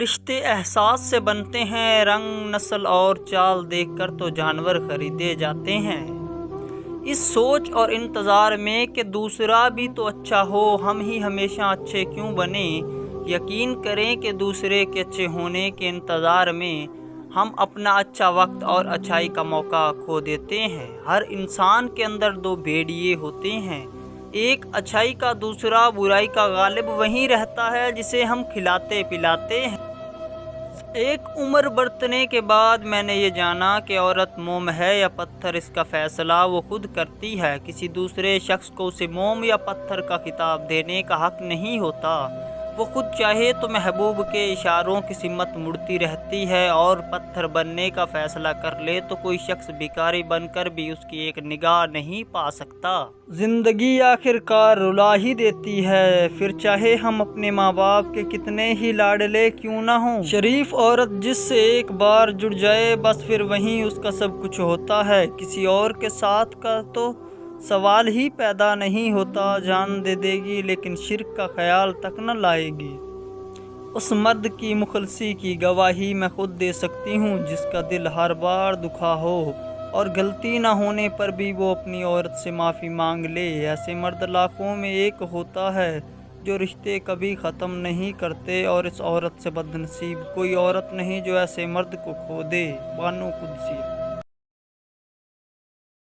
رشتے احساس سے بنتے ہیں، رنگ نسل اور چال دیکھ کر تو جانور خریدے جاتے ہیں۔ اس سوچ اور انتظار میں کہ دوسرا بھی تو اچھا ہو، ہم ہی ہمیشہ اچھے کیوں بنیں؟ یقین کریں کہ دوسرے کے اچھے ہونے کے انتظار میں ہم اپنا اچھا وقت اور اچھائی کا موقع کھو دیتے ہیں۔ ہر انسان کے اندر دو بھیڑیے ہوتے ہیں، ایک اچھائی کا، دوسرا برائی کا۔ غالب وہی رہتا ہے جسے ہم کھلاتے پلاتے ہیں۔ ایک عمر برتنے کے بعد میں نے یہ جانا کہ عورت موم ہے یا پتھر، اس کا فیصلہ وہ خود کرتی ہے۔ کسی دوسرے شخص کو اسے موم یا پتھر کا خطاب دینے کا حق نہیں ہوتا۔ وہ خود چاہے تو محبوب کے اشاروں کی سمت مڑتی رہتی ہے، اور پتھر بننے کا فیصلہ کر لے تو کوئی شخص بھکاری بن کر بھی اس کی ایک نگاہ نہیں پا سکتا۔ زندگی آخر کار رلا ہی دیتی ہے، پھر چاہے ہم اپنے ماں باپ کے کتنے ہی لاڈلے کیوں نہ ہوں۔ شریف عورت جس سے ایک بار جڑ جائے بس پھر وہیں اس کا سب کچھ ہوتا ہے، کسی اور کے ساتھ کا تو سوال ہی پیدا نہیں ہوتا۔ جان دے دے گی لیکن شرک کا خیال تک نہ لائے گی۔ اس مرد کی مخلصی کی گواہی میں خود دے سکتی ہوں جس کا دل ہر بار دکھا ہو، اور غلطی نہ ہونے پر بھی وہ اپنی عورت سے معافی مانگ لے۔ ایسے مرد لاکھوں میں ایک ہوتا ہے جو رشتے کبھی ختم نہیں کرتے، اور اس عورت سے بد نصیب کوئی عورت نہیں جو ایسے مرد کو کھو دے۔ بانو قدسی۔